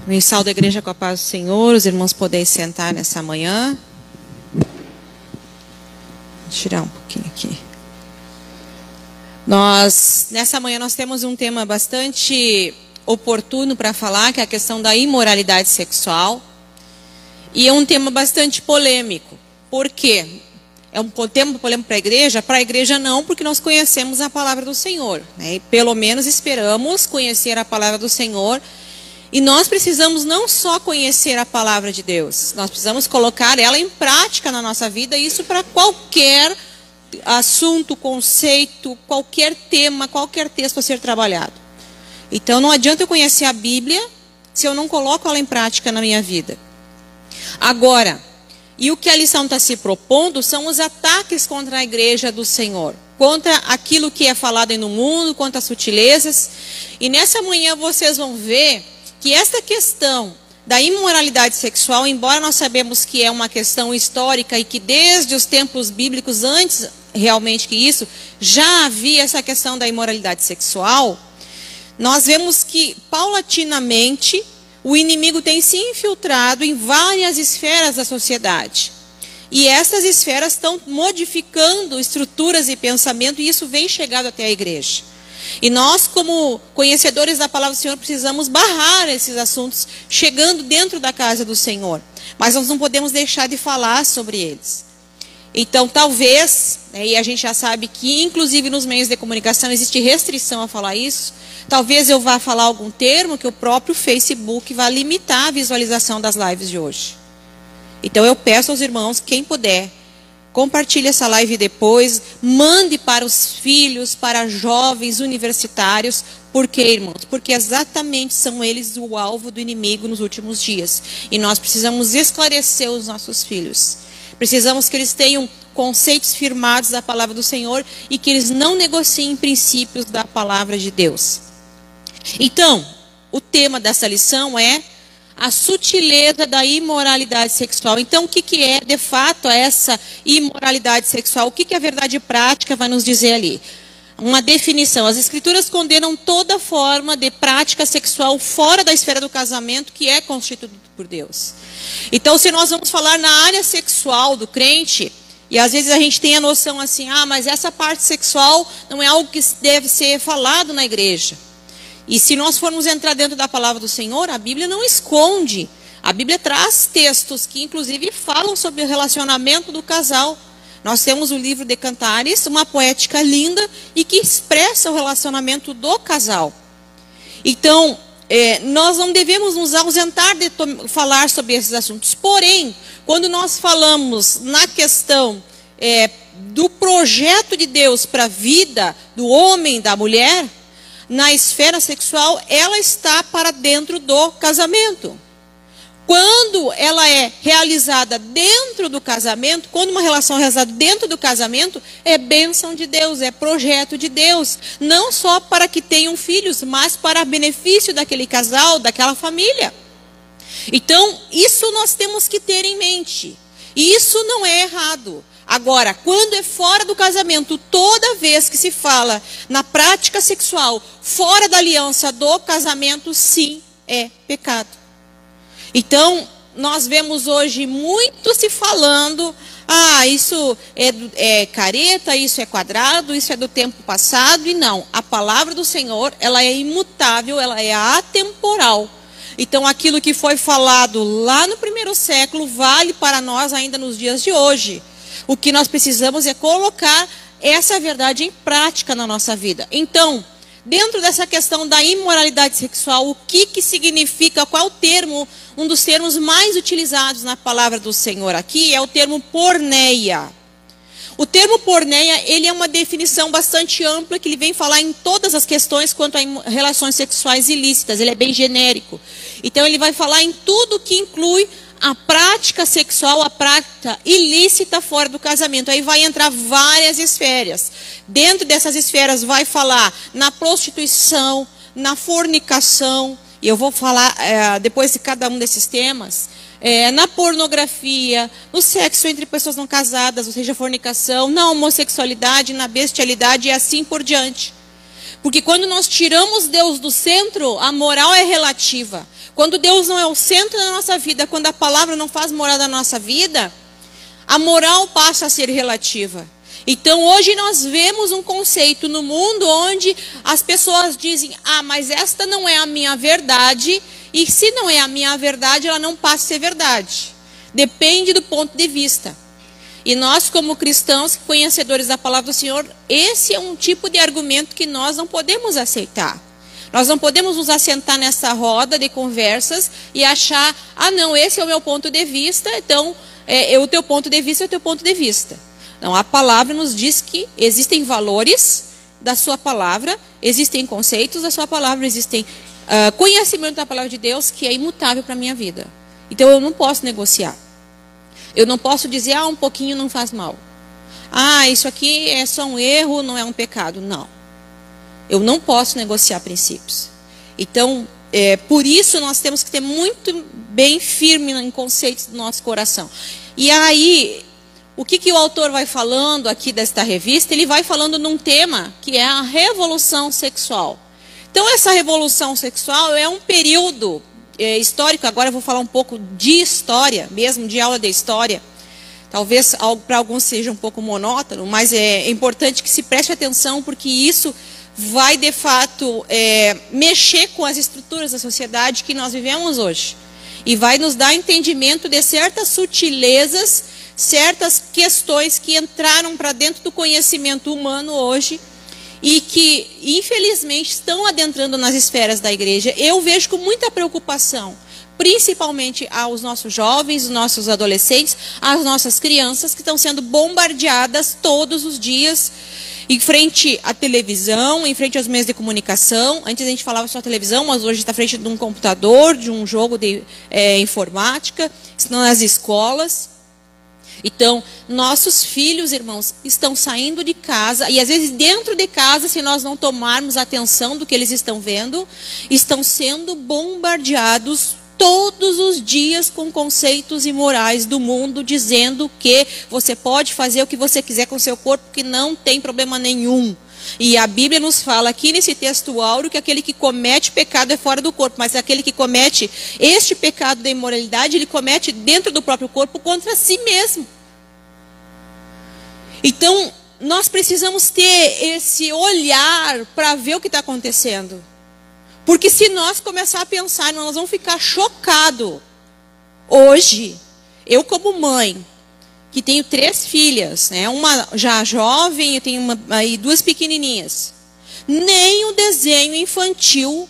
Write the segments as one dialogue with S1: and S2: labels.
S1: Mensal da Igreja com a Paz do Senhor, os irmãos podem sentar nessa manhã. Vou tirar um pouquinho aqui. Nessa manhã nós temos um tema bastante oportuno para falar, que é a questão da imoralidade sexual. E é um tema bastante polêmico. Por quê? É um tema polêmico para a igreja não, porque nós conhecemos a palavra do Senhor, né? E pelo menos esperamos conhecer a palavra do Senhor. E nós precisamos não só conhecer a palavra de Deus, nós precisamos colocar ela em prática na nossa vida, isso para qualquer assunto, conceito, qualquer tema, qualquer texto a ser trabalhado. Então não adianta eu conhecer a Bíblia se eu não coloco ela em prática na minha vida. Agora, e o que a lição está se propondo são os ataques contra a igreja do Senhor, contra aquilo que é falado aí no mundo, contra as sutilezas. E nessa manhã vocês vão ver que esta questão da imoralidade sexual, embora nós sabemos que é uma questão histórica e que desde os tempos bíblicos, antes realmente que isso, já havia essa questão da imoralidade sexual, nós vemos que paulatinamente o inimigo tem se infiltrado em várias esferas da sociedade. E essas esferas estão modificando estruturas e pensamento, e isso vem chegado até a igreja. E nós, como conhecedores da palavra do Senhor, precisamos barrar esses assuntos chegando dentro da casa do Senhor. Mas nós não podemos deixar de falar sobre eles. Então, talvez, e a gente já sabe que, inclusive nos meios de comunicação, existe restrição a falar isso. Talvez eu vá falar algum termo que o próprio Facebook vai limitar a visualização das lives de hoje. Então, eu peço aos irmãos, quem puder, compartilhe essa live depois, mande para os filhos, para jovens universitários. Por quê, irmãos? Porque exatamente são eles o alvo do inimigo nos últimos dias. E nós precisamos esclarecer os nossos filhos. Precisamos que eles tenham conceitos firmados da palavra do Senhor e que eles não negociem princípios da palavra de Deus. Então, o tema dessa lição é a sutileza da imoralidade sexual. Então, o que é, de fato, essa imoralidade sexual? O que a verdade prática vai nos dizer ali? Uma definição. As Escrituras condenam toda forma de prática sexual fora da esfera do casamento que é constituído por Deus. Então, se nós vamos falar na área sexual do crente, e às vezes a gente tem a noção assim, mas essa parte sexual não é algo que deve ser falado na igreja. E se nós formos entrar dentro da palavra do Senhor, a Bíblia não esconde. A Bíblia traz textos que inclusive falam sobre o relacionamento do casal. Nós temos o livro de Cantares, uma poética linda e que expressa o relacionamento do casal. Então, nós não devemos nos ausentar de falar sobre esses assuntos. Porém, quando nós falamos na questão do projeto de Deus para a vida do homem e da mulher, na esfera sexual, ela está para dentro do casamento. Quando ela é realizada dentro do casamento, quando uma relação é realizada dentro do casamento, é bênção de Deus, é projeto de Deus. Não só para que tenham filhos, mas para benefício daquele casal, daquela família. Então, isso nós temos que ter em mente. E isso não é errado. Agora, quando é fora do casamento, toda vez que se fala na prática sexual, fora da aliança do casamento, sim, é pecado. Então, nós vemos hoje muito se falando, isso é careta, isso é quadrado, isso é do tempo passado, e não. A palavra do Senhor, ela é imutável, ela é atemporal. Então, aquilo que foi falado lá no primeiro século, vale para nós ainda nos dias de hoje. O que nós precisamos é colocar essa verdade em prática na nossa vida. Então, dentro dessa questão da imoralidade sexual, o que significa, qual o termo, um dos termos mais utilizados na palavra do Senhor aqui é o termo porneia. O termo porneia, ele é uma definição bastante ampla, que ele vem falar em todas as questões quanto a relações sexuais ilícitas, ele é bem genérico. Então, ele vai falar em tudo que inclui a prática sexual, a prática ilícita fora do casamento. Aí vai entrar várias esferas. Dentro dessas esferas vai falar na prostituição, na fornicação, e eu vou falar depois de cada um desses temas, na pornografia, no sexo entre pessoas não casadas, ou seja, fornicação, na homossexualidade, na bestialidade e assim por diante. Porque quando nós tiramos Deus do centro, a moral é relativa. Quando Deus não é o centro da nossa vida, quando a palavra não faz morada na nossa vida, a moral passa a ser relativa. Então hoje nós vemos um conceito no mundo onde as pessoas dizem: ah, mas esta não é a minha verdade, e se não é a minha verdade, ela não passa a ser verdade. Depende do ponto de vista. E nós, como cristãos, conhecedores da palavra do Senhor, esse é um tipo de argumento que nós não podemos aceitar. Nós não podemos nos assentar nessa roda de conversas e achar: ah, não, esse é o meu ponto de vista, então o teu ponto de vista é o teu ponto de vista. Não, a palavra nos diz que existem valores da sua palavra, existem conceitos da sua palavra, existem conhecimento da palavra de Deus que é imutável para a minha vida. Então eu não posso negociar. Eu não posso dizer: ah, um pouquinho não faz mal. Ah, isso aqui é só um erro, não é um pecado. Não. Eu não posso negociar princípios. Então, por isso nós temos que ter muito bem firme em conceitos do nosso coração. E aí, o que o autor vai falando aqui desta revista? Ele vai falando num tema que é a revolução sexual. Então, essa revolução sexual é um período histórico. Agora eu vou falar um pouco de história, mesmo de aula de história. Talvez para alguns seja um pouco monótono, mas é importante que se preste atenção, porque isso vai, de fato, mexer com as estruturas da sociedade que nós vivemos hoje. E vai nos dar entendimento de certas sutilezas, certas questões que entraram para dentro do conhecimento humano hoje e que, infelizmente, estão adentrando nas esferas da igreja. Eu vejo com muita preocupação, principalmente aos nossos jovens, os nossos adolescentes, as nossas crianças que estão sendo bombardeadas todos os dias em frente à televisão, em frente aos meios de comunicação. Antes a gente falava só televisão, mas hoje está à frente de um computador, de um jogo de informática, estão nas escolas. Então, nossos filhos, irmãos, estão saindo de casa, e às vezes dentro de casa, se nós não tomarmos atenção do que eles estão vendo, estão sendo bombardeados todos os dias com conceitos imorais do mundo, dizendo que você pode fazer o que você quiser com o seu corpo, que não tem problema nenhum. E a Bíblia nos fala aqui nesse texto áureo que aquele que comete pecado é fora do corpo, mas aquele que comete este pecado da imoralidade, ele comete dentro do próprio corpo contra si mesmo. Então, nós precisamos ter esse olhar para ver o que está acontecendo. Porque se nós começar a pensar, nós vamos ficar chocados. Hoje, eu como mãe, que tenho 3 filhas, né? Uma já jovem, eu tenho aí 2 pequenininhas. Nem o desenho infantil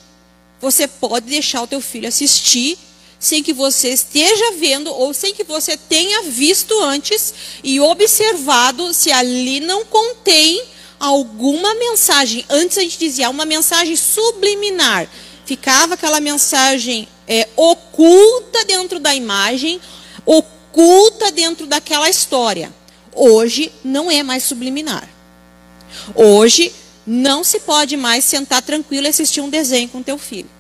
S1: você pode deixar o teu filho assistir sem que você esteja vendo ou sem que você tenha visto antes e observado se ali não contém alguma mensagem. Antes a gente dizia uma mensagem subliminar. Ficava aquela mensagem oculta dentro da imagem, oculta dentro daquela história. Hoje não é mais subliminar. Hoje não se pode mais sentar tranquilo e assistir um desenho com teu filho.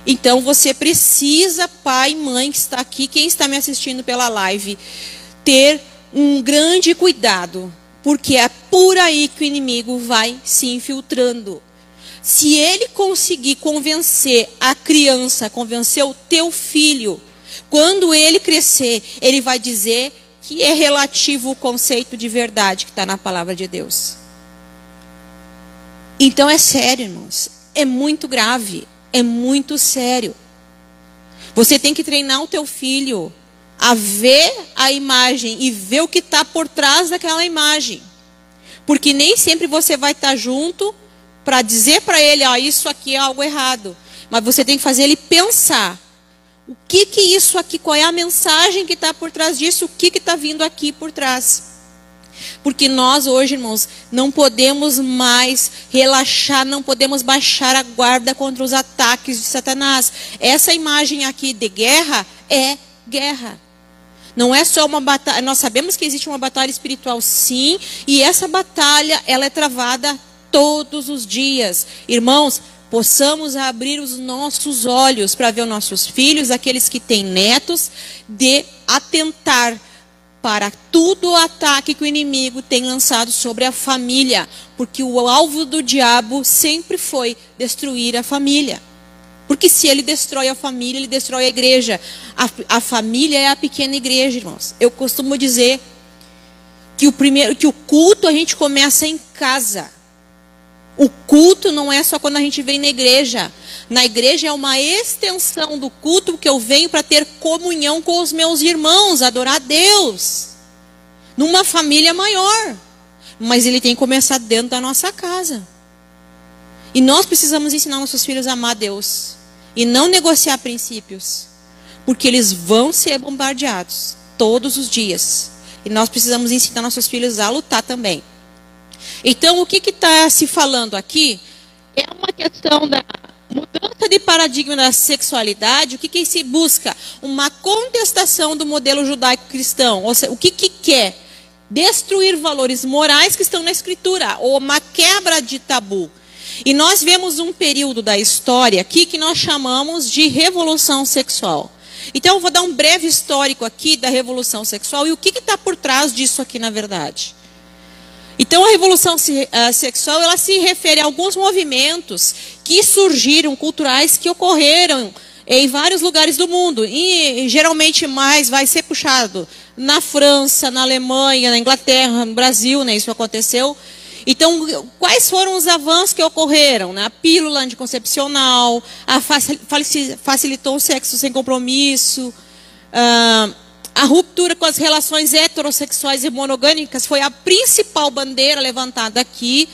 S1: Então você precisa, pai, mãe que está aqui, quem está me assistindo pela live, ter um grande cuidado, porque é por aí que o inimigo vai se infiltrando. Se ele conseguir convencer a criança, convencer o teu filho, quando ele crescer, ele vai dizer que é relativo o conceito de verdade que está na palavra de Deus. Então é sério, irmãos. É muito grave. É muito sério. Você tem que treinar o teu filho a ver a imagem e ver o que está por trás daquela imagem. Porque nem sempre você vai estar junto para dizer para ele: ó, isso aqui é algo errado. Mas você tem que fazer ele pensar. O que isso aqui, qual é a mensagem que está por trás disso, o que está vindo aqui por trás. Porque nós hoje, irmãos, não podemos mais relaxar, não podemos baixar a guarda contra os ataques de Satanás. Essa imagem aqui de guerra é guerra. Não é só uma batalha. Nós sabemos que existe uma batalha espiritual, sim, e essa batalha, ela é travada todos os dias. Irmãos, possamos abrir os nossos olhos para ver os nossos filhos, aqueles que têm netos, de atentar para todo o ataque que o inimigo tem lançado sobre a família, porque o alvo do diabo sempre foi destruir a família. Porque se ele destrói a família, ele destrói a igreja. A família é a pequena igreja, irmãos. Eu costumo dizer que o culto a gente começa em casa. O culto não é só quando a gente vem na igreja. Na igreja é uma extensão do culto que eu venho para ter comunhão com os meus irmãos, adorar a Deus. Numa família maior. Mas ele tem que começar dentro da nossa casa. E nós precisamos ensinar nossos filhos a amar Deus. E não negociar princípios. Porque eles vão ser bombardeados todos os dias. E nós precisamos ensinar nossos filhos a lutar também. Então, o que está se falando aqui é uma questão da mudança de paradigma da sexualidade. O que se busca? Uma contestação do modelo judaico-cristão. Ou seja, o que quer? Destruir valores morais que estão na Escritura. Ou uma quebra de tabu. E nós vemos um período da história aqui que nós chamamos de revolução sexual. Então, eu vou dar um breve histórico aqui da revolução sexual e o que está por trás disso aqui, na verdade. Então, a revolução sexual, ela se refere a alguns movimentos que surgiram, culturais, que ocorreram em vários lugares do mundo. E, geralmente, mais vai ser puxado na França, na Alemanha, na Inglaterra, no Brasil, né? Isso aconteceu. Então, quais foram os avanços que ocorreram? A pílula anticoncepcional, facilitou o sexo sem compromisso, a ruptura com as relações heterossexuais e monogâmicas foi a principal bandeira levantada aqui,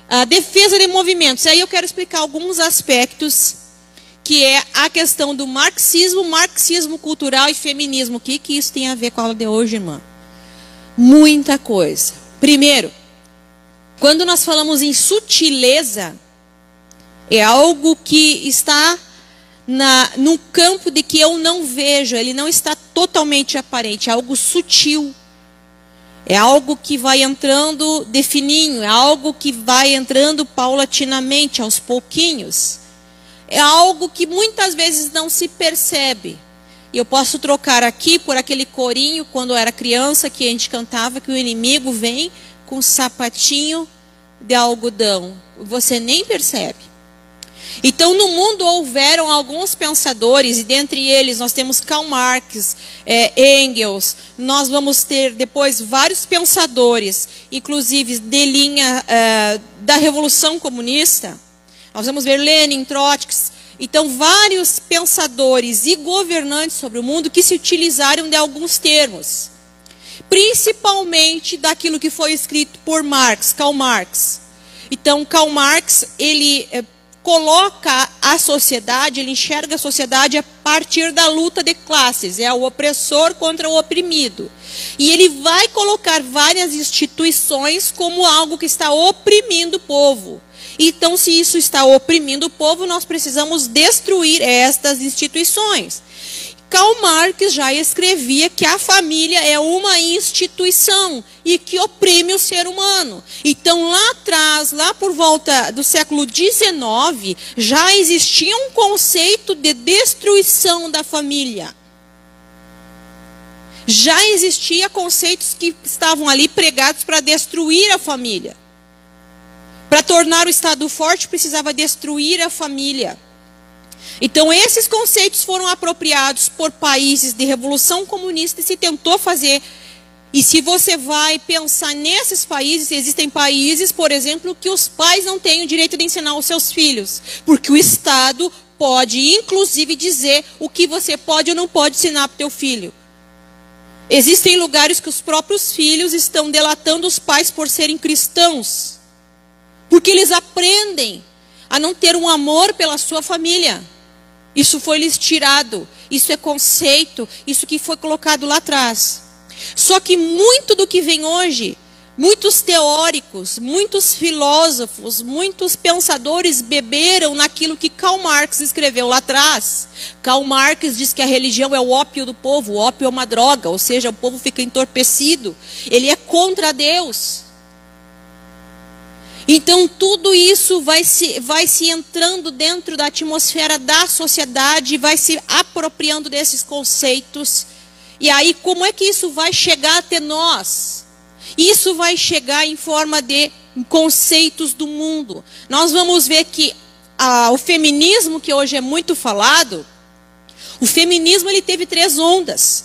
S1: a defesa de movimentos. E aí eu quero explicar alguns aspectos, que é a questão do marxismo cultural e feminismo. O que isso tem a ver com a aula de hoje, irmã? Muita coisa. Primeiro, quando nós falamos em sutileza, é algo que está no campo de que eu não vejo, ele não está totalmente aparente, é algo sutil. É algo que vai entrando de fininho, é algo que vai entrando paulatinamente, aos pouquinhos. É algo que muitas vezes não se percebe. E eu posso trocar aqui por aquele corinho, quando eu era criança, que a gente cantava, que o inimigo vem com um sapatinho de algodão. Você nem percebe. Então, no mundo houveram alguns pensadores, e dentre eles nós temos Karl Marx, Engels, nós vamos ter depois vários pensadores, inclusive de linha da Revolução Comunista. Nós vamos ver Lenin, Trotsky. Então, vários pensadores e governantes sobre o mundo que se utilizaram de alguns termos. Principalmente daquilo que foi escrito por Marx, Karl Marx. Então, Karl Marx, ele coloca a sociedade, ele enxerga a sociedade a partir da luta de classes. É o opressor contra o oprimido. E ele vai colocar várias instituições como algo que está oprimindo o povo. Então, se isso está oprimindo o povo, nós precisamos destruir estas instituições. Karl Marx já escrevia que a família é uma instituição e que oprime o ser humano. Então, lá atrás, lá por volta do século XIX, já existia um conceito de destruição da família. Já existia conceitos que estavam ali pregados para destruir a família. Para tornar o Estado forte, precisava destruir a família. Então, esses conceitos foram apropriados por países de revolução comunista e se tentou fazer. E se você vai pensar nesses países, existem países, por exemplo, que os pais não têm o direito de ensinar aos seus filhos. Porque o Estado pode, inclusive, dizer o que você pode ou não pode ensinar para o teu filho. Existem lugares que os próprios filhos estão delatando os pais por serem cristãos. Porque eles aprendem a não ter um amor pela sua família. Isso foi lhes tirado. Isso é conceito. Isso que foi colocado lá atrás. Só que muito do que vem hoje, muitos teóricos, muitos filósofos, muitos pensadores beberam naquilo que Karl Marx escreveu lá atrás. Karl Marx diz que a religião é o ópio do povo. O ópio é uma droga, ou seja, o povo fica entorpecido. Ele é contra Deus. Então, tudo isso vai se entrando dentro da atmosfera da sociedade, vai se apropriando desses conceitos. E aí, como é que isso vai chegar até nós? Isso vai chegar em forma de conceitos do mundo. Nós vamos ver que o feminismo, que hoje é muito falado, o feminismo ele teve 3 ondas.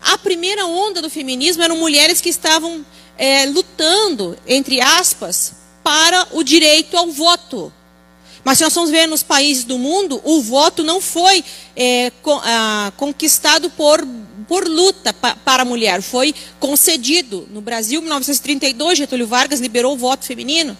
S1: A primeira onda do feminismo eram mulheres que estavam lutando, entre aspas, para o direito ao voto. Mas se nós vamos ver nos países do mundo, o voto não foi conquistado por luta para a mulher, foi concedido. No Brasil, em 1932, Getúlio Vargas liberou o voto feminino.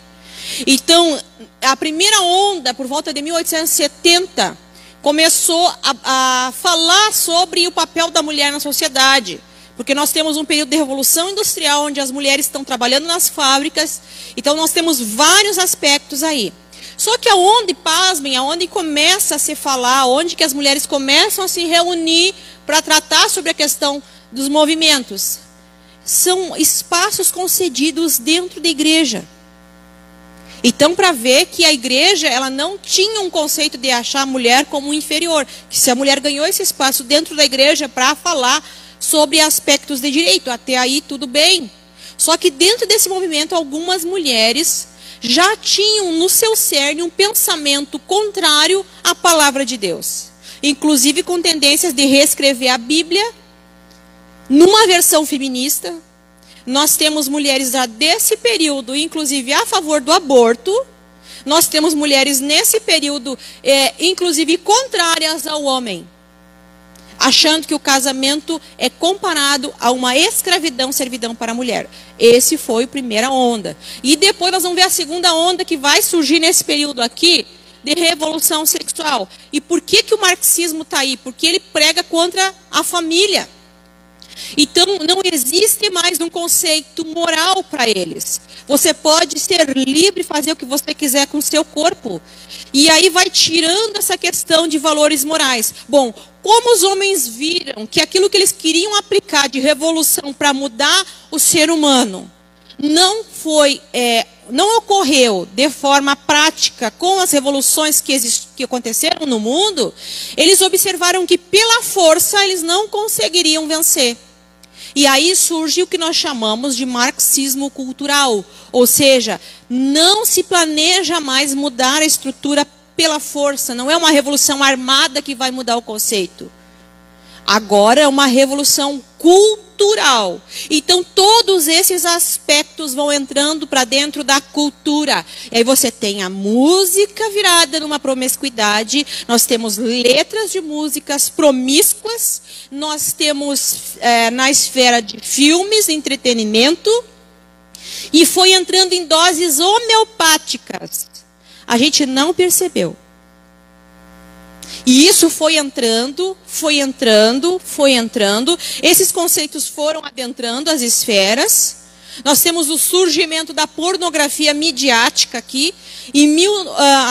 S1: Então, a primeira onda, por volta de 1870, começou a falar sobre o papel da mulher na sociedade. Porque nós temos um período de revolução industrial, onde as mulheres estão trabalhando nas fábricas. Então, nós temos vários aspectos aí. Só que aonde, pasmem, aonde começa a se falar, onde que as mulheres começam a se reunir para tratar sobre a questão dos movimentos, são espaços concedidos dentro da igreja. Então, para ver que a igreja, ela não tinha um conceito de achar a mulher como inferior, que se a mulher ganhou esse espaço dentro da igreja para falar sobre aspectos de direito, até aí tudo bem. Só que dentro desse movimento, algumas mulheres já tinham no seu cerne um pensamento contrário à palavra de Deus. Inclusive com tendências de reescrever a Bíblia numa versão feminista. Nós temos mulheres desse período, inclusive a favor do aborto. Nós temos mulheres nesse período, inclusive contrárias ao homem, achando que o casamento é comparado a uma escravidão, servidão para a mulher. Esse foi a primeira onda. E depois nós vamos ver a segunda onda que vai surgir nesse período aqui, de revolução sexual. E por que o marxismo está aí? Porque ele prega contra a família. Então, não existe mais um conceito moral para eles. Você pode ser livre e fazer o que você quiser com o seu corpo. E aí vai tirando essa questão de valores morais. Bom, como os homens viram que aquilo que eles queriam aplicar de revolução para mudar o ser humano não ocorreu de forma prática com as revoluções que aconteceram no mundo, eles observaram que pela força eles não conseguiriam vencer. E aí surge o que nós chamamos de marxismo cultural. Ou seja, não se planeja mais mudar a estrutura pela força. Não é uma revolução armada que vai mudar o conceito. Agora é uma revolução cultural. Então todos esses aspectos vão entrando para dentro da cultura. E aí você tem a música virada numa promiscuidade. Nós temos letras de músicas promíscuas. Nós temos na esfera de filmes, entretenimento. E foi entrando em doses homeopáticas. A gente não percebeu. E isso foi entrando. Esses conceitos foram adentrando as esferas. Nós temos o surgimento da pornografia midiática aqui.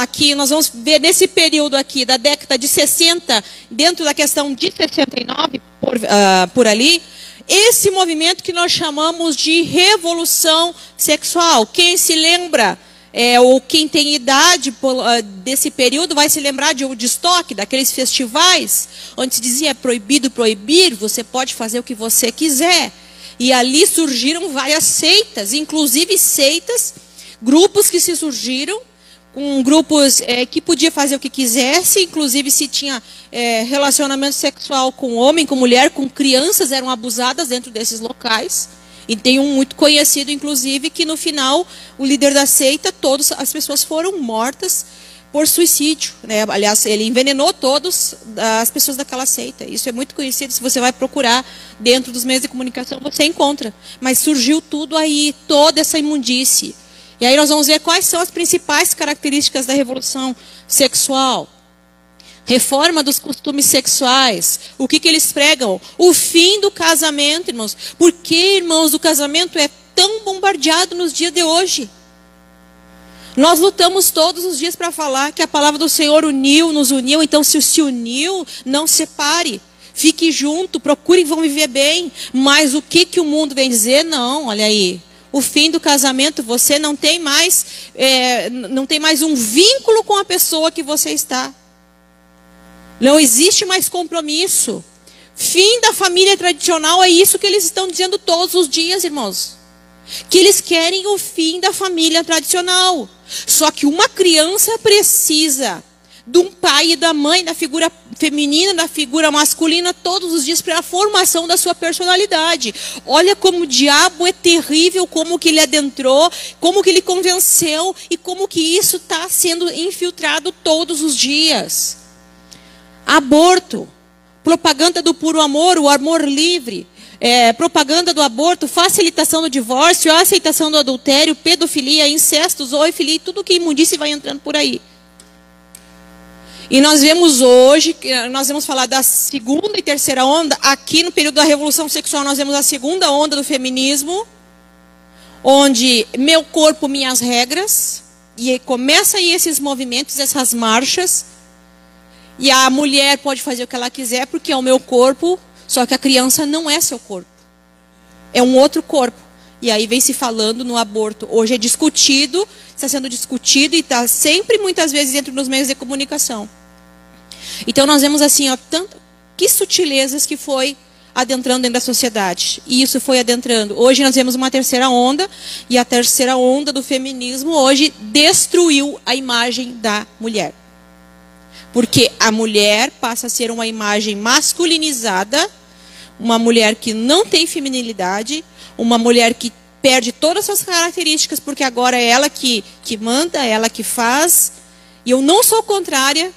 S1: Aqui nós vamos ver nesse período aqui, da década de 60, dentro da questão de 69, por ali, esse movimento que nós chamamos de revolução sexual. Quem se lembra... ou quem tem idade desse período vai se lembrar de Woodstock, daqueles festivais, onde se dizia é proibido proibir, você pode fazer o que você quiser. E ali surgiram várias seitas, inclusive seitas, grupos que se surgiram, com grupos que podia fazer o que quisesse, inclusive se tinha relacionamento sexual com homem, com mulher, com crianças eram abusadas dentro desses locais. E tem um muito conhecido, inclusive, que no final, o líder da seita, todas as pessoas foram mortas por suicídio. Né? Aliás, ele envenenou todas as pessoas daquela seita. Isso é muito conhecido. Se você vai procurar dentro dos meios de comunicação, você encontra. Mas surgiu tudo aí, toda essa imundície. E aí nós vamos ver quais são as principais características da revolução sexual. Reforma dos costumes sexuais. O que eles pregam? O fim do casamento, irmãos. Por que, irmãos, o casamento é tão bombardeado nos dias de hoje? Nós lutamos todos os dias para falar que a palavra do Senhor nos uniu. Então, se uniu, não separe. Fique junto, procure e vão viver bem. Mas o que o mundo vem dizer? Não, olha aí. O fim do casamento, você não tem mais um vínculo com a pessoa que você está. Não existe mais compromisso. Fim da família tradicional, é isso que eles estão dizendo todos os dias, irmãos. Que eles querem o fim da família tradicional. Só que uma criança precisa de um pai e da mãe, da figura feminina, da figura masculina, todos os dias para a formação da sua personalidade. Olha como o diabo é terrível, como que ele adentrou, como que ele convenceu e como que isso está sendo infiltrado todos os dias. Aborto, propaganda do puro amor, o amor livre, propaganda do aborto, facilitação do divórcio, aceitação do adultério, pedofilia, incesto, zoofilia, tudo que imundice vai entrando por aí. E nós vemos hoje, nós vamos falar da segunda e terceira onda, aqui no período da Revolução Sexual nós vemos a segunda onda do feminismo, onde meu corpo, minhas regras, e começa aí esses movimentos, essas marchas, e a mulher pode fazer o que ela quiser, porque é o meu corpo, só que a criança não é seu corpo, é um outro corpo. E aí vem se falando no aborto, hoje é discutido, está sendo discutido e está sempre, muitas vezes, dentro dos meios de comunicação. Então nós vemos assim, ó, que sutilezas que foi adentrando dentro da sociedade. E isso foi adentrando. Hoje nós vemos uma terceira onda, e a terceira onda do feminismo hoje destruiu a imagem da mulher. Porque a mulher passa a ser uma imagem masculinizada, uma mulher que não tem feminilidade, uma mulher que perde todas as suas características, porque agora é ela que manda, é ela que faz. E eu não sou contrária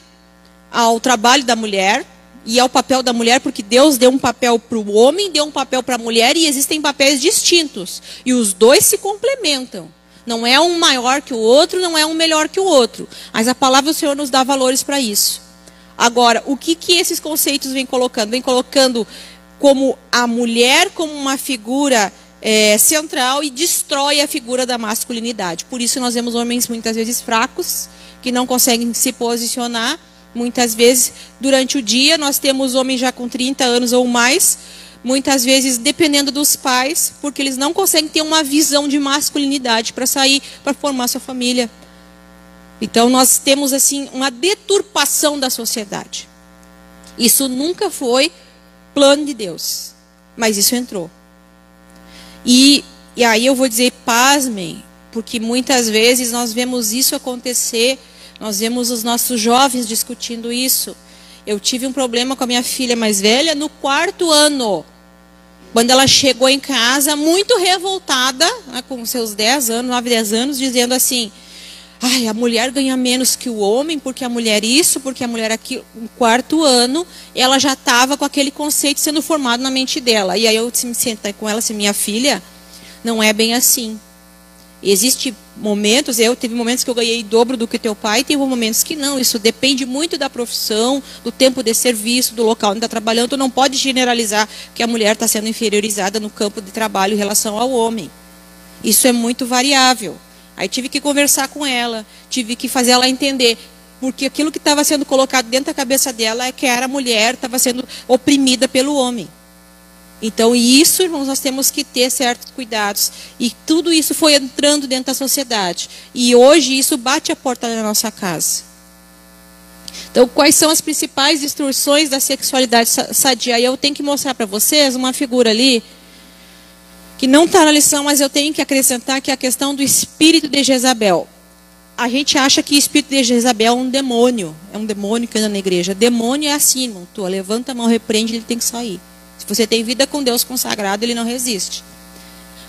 S1: ao trabalho da mulher e ao papel da mulher, porque Deus deu um papel para o homem, deu um papel para a mulher, e existem papéis distintos. E os dois se complementam. Não é um maior que o outro, não é um melhor que o outro. Mas a palavra do Senhor nos dá valores para isso. Agora, o que esses conceitos vêm colocando? Vêm colocando como a mulher como uma figura central e destrói a figura da masculinidade. Por isso nós vemos homens muitas vezes fracos, que não conseguem se posicionar. Muitas vezes, durante o dia, nós temos homens já com 30 anos ou mais, muitas vezes dependendo dos pais, porque eles não conseguem ter uma visão de masculinidade para sair, para formar sua família. Então nós temos assim uma deturpação da sociedade. Isso nunca foi plano de Deus, mas isso entrou. E aí eu vou dizer, pasmem, porque muitas vezes nós vemos isso acontecer, nós vemos os nossos jovens discutindo isso. Eu tive um problema com a minha filha mais velha no 4º ano, quando ela chegou em casa muito revoltada, né, com seus 10 anos, 9, 10 anos, dizendo assim: ai, a mulher ganha menos que o homem, porque a mulher isso, porque a mulher aquilo. No 4º ano, ela já estava com aquele conceito sendo formado na mente dela. E aí eu me sentei com ela assim: minha filha, não é bem assim. Existem momentos, teve momentos que eu ganhei dobro do que teu pai, teve momentos que não. Isso depende muito da profissão, do tempo de serviço, do local onde está trabalhando. Tu não pode generalizar que a mulher está sendo inferiorizada no campo de trabalho em relação ao homem. Isso é muito variável. Aí tive que conversar com ela, tive que fazer ela entender, porque aquilo que estava sendo colocado dentro da cabeça dela é que era a mulher, estava sendo oprimida pelo homem. Então, isso, irmãos, nós temos que ter certos cuidados. E tudo isso foi entrando dentro da sociedade. E hoje isso bate a porta da nossa casa. Então, quais são as principais distorções da sexualidade sadia? E eu tenho que mostrar para vocês uma figura ali, que não está na lição, mas eu tenho que acrescentar, que é a questão do espírito de Jezabel. A gente acha que o espírito de Jezabel é um demônio que anda na igreja. Demônio é assim, irmão. Tu levanta a mão, repreende, ele tem que sair. Se você tem vida com Deus consagrado, ele não resiste.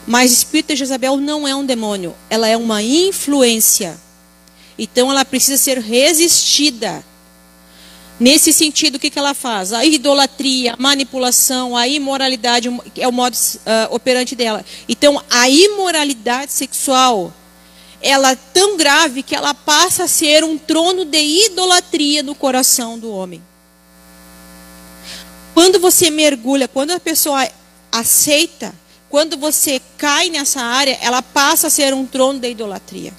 S1: Mas o espírito de Jezabel não é um demônio, ela é uma influência. Então ela precisa ser resistida. Nesse sentido, o que ela faz? A idolatria, a manipulação, a imoralidade é o modo operante dela. Então, a imoralidade sexual, ela é tão grave que ela passa a ser um trono de idolatria no coração do homem. Quando você mergulha, quando a pessoa aceita, quando você cai nessa área, ela passa a ser um trono de idolatria.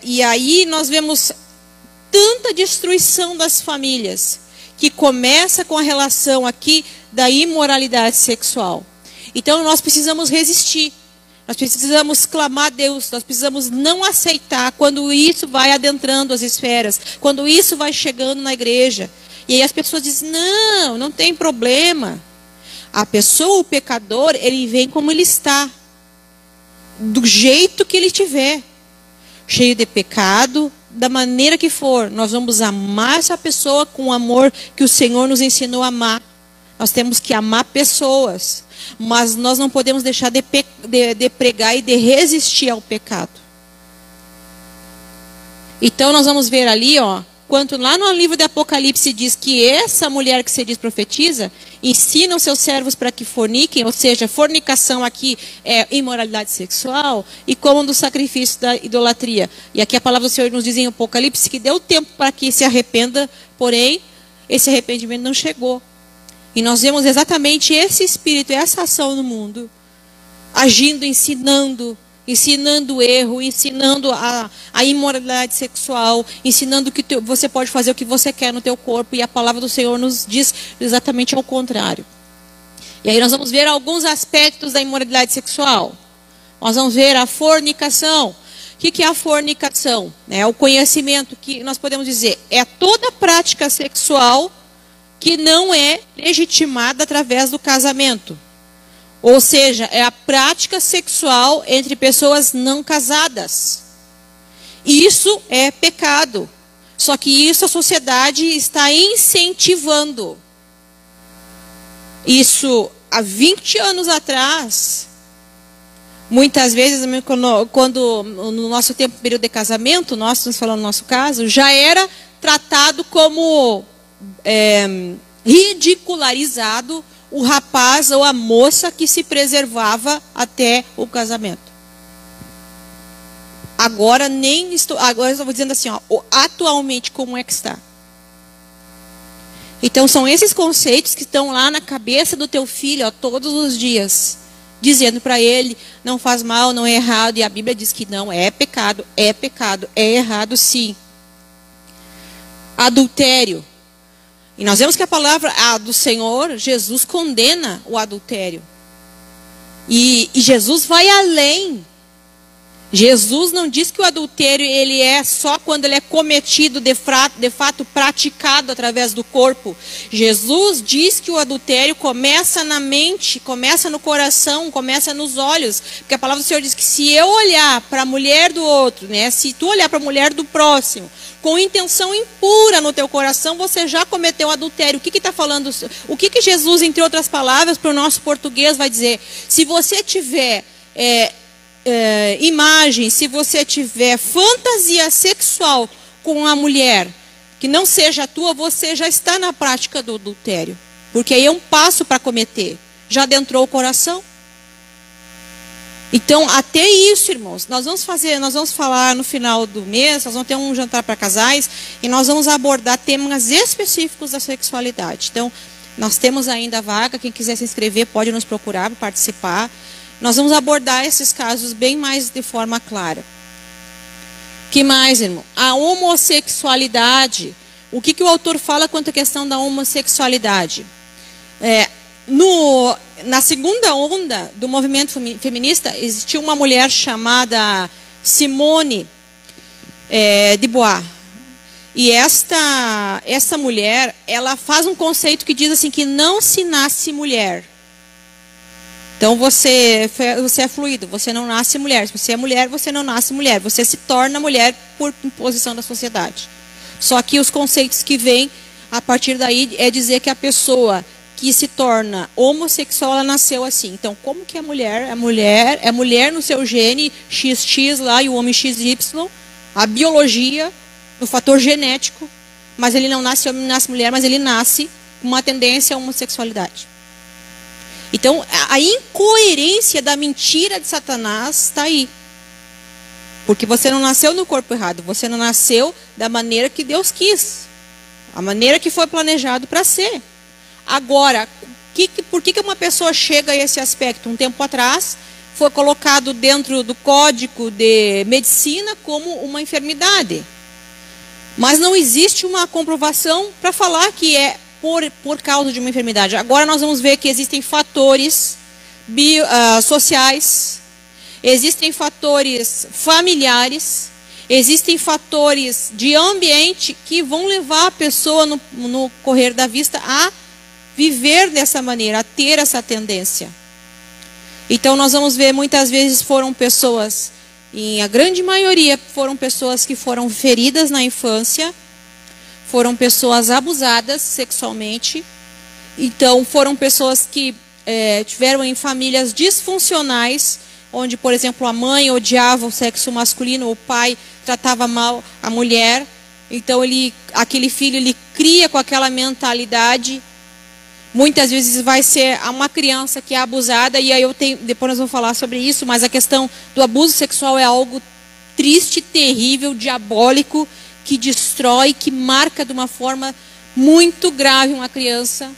S1: E aí nós vemos tanta destruição das famílias, que começa com a relação aqui da imoralidade sexual. Então nós precisamos resistir, nós precisamos clamar a Deus, nós precisamos não aceitar quando isso vai adentrando as esferas, quando isso vai chegando na igreja. E aí as pessoas dizem, não, não tem problema. A pessoa, o pecador, ele vem como ele está. Do jeito que ele tiver. Cheio de pecado, da maneira que for. Nós vamos amar essa pessoa com o amor que o Senhor nos ensinou a amar. Nós temos que amar pessoas. Mas nós não podemos deixar de pregar e de resistir ao pecado. Então nós vamos ver ali, ó, quanto lá no livro de Apocalipse diz que essa mulher que se diz profetiza, ensina os seus servos para que forniquem, ou seja, fornicação aqui é imoralidade sexual, e comam do sacrifício da idolatria. E aqui a palavra do Senhor nos diz em Apocalipse que deu tempo para que se arrependa, porém, esse arrependimento não chegou. E nós vemos exatamente esse espírito, essa ação no mundo, agindo, ensinando o erro, ensinando a imoralidade sexual, ensinando que você pode fazer o que você quer no teu corpo, e a palavra do Senhor nos diz exatamente ao contrário. E aí nós vamos ver alguns aspectos da imoralidade sexual. Nós vamos ver a fornicação. O que é a fornicação? É o conhecimento que nós podemos dizer, é toda prática sexual que não é legitimada através do casamento. Ou seja, é a prática sexual entre pessoas não casadas. Isso é pecado. Só que isso a sociedade está incentivando. Isso há 20 anos atrás, muitas vezes, quando no nosso tempo, período de casamento, nós estamos falando no nosso caso, já era tratado como ridicularizado o rapaz ou a moça que se preservava até o casamento. Agora eu estou dizendo assim, ó, atualmente como é que está? Então são esses conceitos que estão lá na cabeça do teu filho, ó, todos os dias, dizendo para ele, não faz mal, não é errado, e a Bíblia diz que não, é pecado, é errado sim. Adultério. E nós vemos que a palavra do Senhor, Jesus condena o adultério. E Jesus vai além. Jesus não diz que o adultério ele é só quando ele é cometido de fato praticado através do corpo. Jesus diz que o adultério começa na mente, começa no coração, começa nos olhos. Porque a palavra do Senhor diz que se eu olhar para a mulher do outro, né, se tu olhar para a mulher do próximo, com intenção impura no teu coração, você já cometeu adultério. O que está falando? O que Jesus, entre outras palavras, para o nosso português vai dizer? Se você tiver imagem, se você tiver fantasia sexual com a mulher que não seja a tua, você já está na prática do adultério. Porque aí é um passo para cometer. Já adentrou o coração. Então, até isso, irmãos, nós vamos falar no final do mês, nós vamos ter um jantar para casais, e nós vamos abordar temas específicos da sexualidade. Então, nós temos ainda a vaga, quem quiser se inscrever pode nos procurar para participar. Nós vamos abordar esses casos bem mais de forma clara. Que mais, irmão? A homossexualidade. O que o autor fala quanto à questão da homossexualidade? Na segunda onda do movimento feminista, existiu uma mulher chamada Simone de Beauvoir. E essa mulher, ela faz um conceito que diz assim, que não se nasce mulher. Então você é fluido, você não nasce mulher. Se você é mulher, você não nasce mulher. Você se torna mulher por imposição da sociedade. Só que os conceitos que vêm a partir daí é dizer que a pessoa que se torna homossexual, ela nasceu assim. Então, como que é mulher? É mulher no seu gene XX lá e o homem XY, a biologia, o fator genético, mas ele não nasce homem, nasce mulher, mas ele nasce com uma tendência à homossexualidade. Então, a incoerência da mentira de Satanás está aí. Porque você não nasceu no corpo errado, você não nasceu da maneira que Deus quis. A maneira que foi planejado para ser. Agora, por que uma pessoa chega a esse aspecto? Um tempo atrás, foi colocado dentro do código de medicina como uma enfermidade. Mas não existe uma comprovação para falar que é por causa de uma enfermidade. Agora nós vamos ver que existem fatores sociais, existem fatores familiares, Existem fatores de ambiente que vão levar a pessoa no correr da vista a viver dessa maneira, a ter essa tendência. Então nós vamos ver, muitas vezes foram pessoas, e a grande maioria foram pessoas que foram feridas na infância, foram pessoas abusadas sexualmente, então foram pessoas que tiveram em famílias disfuncionais, onde, por exemplo, a mãe odiava o sexo masculino, o pai tratava mal a mulher, então aquele filho ele cria com aquela mentalidade. Muitas vezes vai ser uma criança que é abusada, e aí depois nós vamos falar sobre isso, mas a questão do abuso sexual é algo triste, terrível, diabólico, que destrói, que marca de uma forma muito grave uma criança.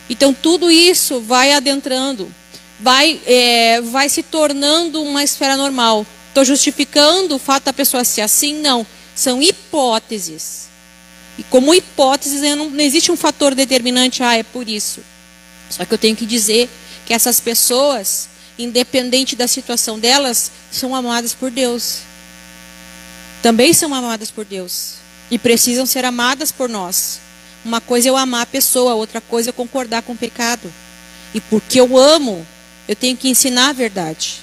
S1: Então tudo isso vai adentrando, vai se tornando uma esfera normal. Estou justificando o fato da pessoa ser assim? Não, são hipóteses. E como hipóteses, não existe um fator determinante, é por isso. Só que eu tenho que dizer que essas pessoas, independente da situação delas, são amadas por Deus. Também são amadas por Deus. E precisam ser amadas por nós. Uma coisa é eu amar a pessoa, outra coisa é eu concordar com o pecado. E porque eu amo, eu tenho que ensinar a verdade.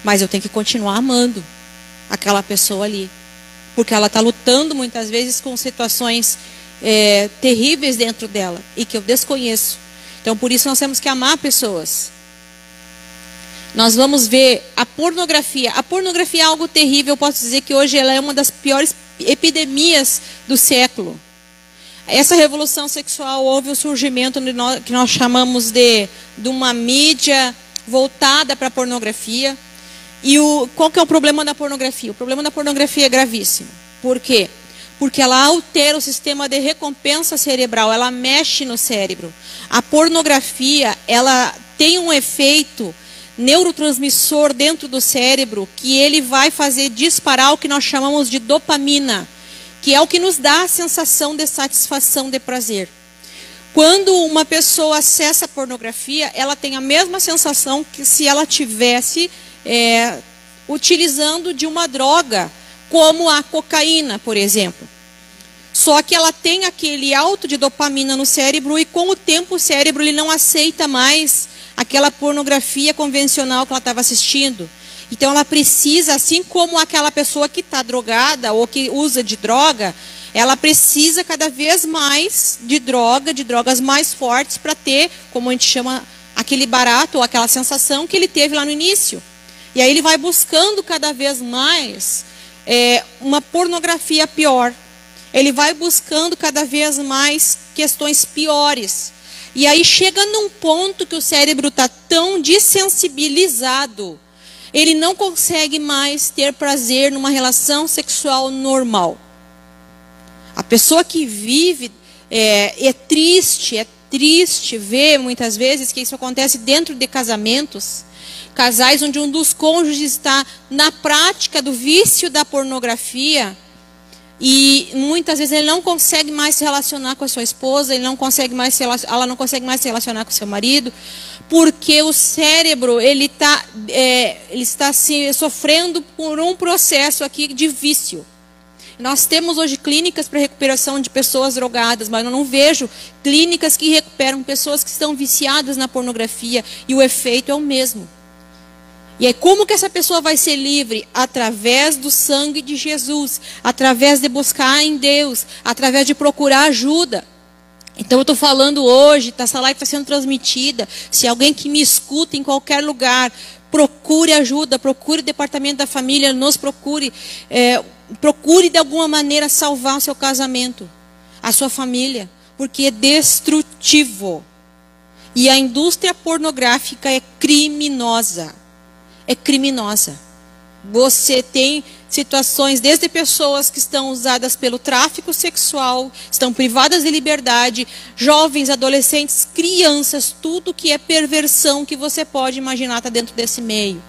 S1: Mas eu tenho que continuar amando aquela pessoa ali. Porque ela está lutando muitas vezes com situações terríveis dentro dela e que eu desconheço. Então por isso nós temos que amar pessoas. Nós vamos ver a pornografia. A pornografia é algo terrível. Eu posso dizer que hoje ela é uma das piores epidemias do século. Essa revolução sexual, houve o surgimento que nós chamamos de uma mídia voltada para a pornografia. E qual que é o problema da pornografia? O problema da pornografia é gravíssimo. Por quê? Porque ela altera o sistema de recompensa cerebral, ela mexe no cérebro. A pornografia, ela tem um efeito neurotransmissor dentro do cérebro que ele vai fazer disparar o que nós chamamos de dopamina, que é o que nos dá a sensação de satisfação, de prazer. Quando uma pessoa acessa a pornografia, ela tem a mesma sensação que se ela tivesse utilizando de uma droga, como a cocaína, por exemplo. Só que ela tem aquele alto de dopamina no cérebro e com o tempo o cérebro ele não aceita mais aquela pornografia convencional que ela estava assistindo. Então ela precisa, assim como aquela pessoa que está drogada ou que usa de droga, ela precisa cada vez mais de drogas mais fortes para ter, como a gente chama, aquele barato ou aquela sensação que ele teve lá no início. E aí ele vai buscando cada vez mais uma pornografia pior. Ele vai buscando cada vez mais questões piores. E aí chega num ponto que o cérebro está tão dessensibilizado, ele não consegue mais ter prazer numa relação sexual normal. A pessoa que vive é triste ver muitas vezes que isso acontece dentro de casamentos. Casais onde um dos cônjuges está na prática do vício da pornografia e muitas vezes ele não consegue mais se relacionar com a sua esposa, ela não consegue mais se relacionar com o seu marido, porque o cérebro ele está sofrendo por um processo aqui de vício. Nós temos hoje clínicas para recuperação de pessoas drogadas, mas eu não vejo clínicas que recuperam pessoas que estão viciadas na pornografia e o efeito é o mesmo. E aí como que essa pessoa vai ser livre? Através do sangue de Jesus, através de buscar em Deus, através de procurar ajuda. Então eu estou falando hoje, essa live está sendo transmitida, se alguém que me escuta em qualquer lugar, procure ajuda, procure o departamento da família, nos procure, procure de alguma maneira salvar o seu casamento, a sua família, porque é destrutivo. E a indústria pornográfica é criminosa. É criminosa. Você tem situações desde pessoas que estão usadas pelo tráfico sexual, estão privadas de liberdade, jovens, adolescentes, crianças, tudo que é perversão que você pode imaginar está dentro desse meio.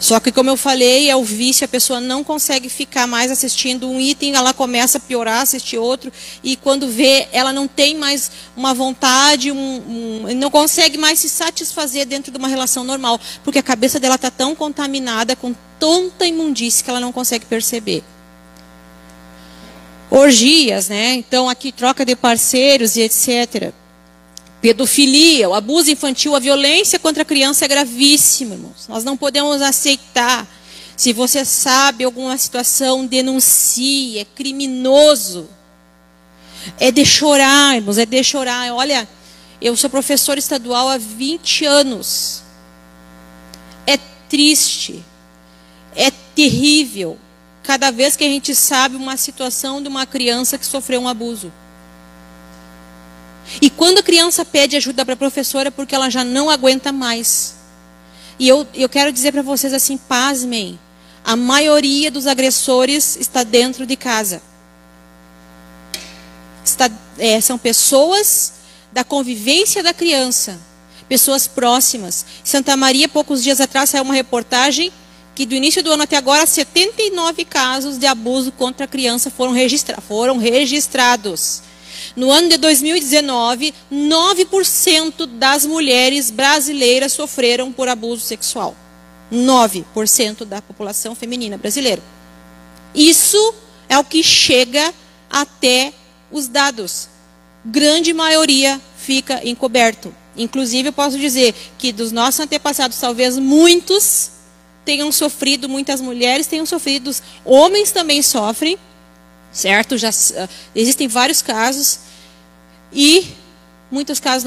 S1: Só que, como eu falei, é o vício, a pessoa não consegue ficar mais assistindo um item, ela começa a piorar, assistir outro, e quando vê, ela não tem mais uma vontade, não consegue mais se satisfazer dentro de uma relação normal, porque a cabeça dela está tão contaminada com tanta imundície que ela não consegue perceber. Orgias, né? Então, aqui troca de parceiros e etc. Pedofilia, o abuso infantil, a violência contra a criança é gravíssima, irmãos. Nós não podemos aceitar. Se você sabe alguma situação, denuncie, é criminoso. É de chorar, irmãos, é de chorar. Olha, eu sou professora estadual há 20 anos. É triste, é terrível. Cada vez que a gente sabe uma situação de uma criança que sofreu um abuso. E quando a criança pede ajuda para a professora, é porque ela já não aguenta mais. E eu quero dizer para vocês assim, pasmem, a maioria dos agressores está dentro de casa. São pessoas da convivência da criança, pessoas próximas. Em Santa Maria, poucos dias atrás, saiu uma reportagem que do início do ano até agora, 79 casos de abuso contra a criança foram registrados. No ano de 2019, 9% das mulheres brasileiras sofreram por abuso sexual. 9% da população feminina brasileira. Isso é o que chega até os dados. Grande maioria fica encoberto. Inclusive, eu posso dizer que dos nossos antepassados, talvez muitos tenham sofrido, muitas mulheres tenham sofrido, homens também sofrem, certo? Já existem vários casos e muitos casos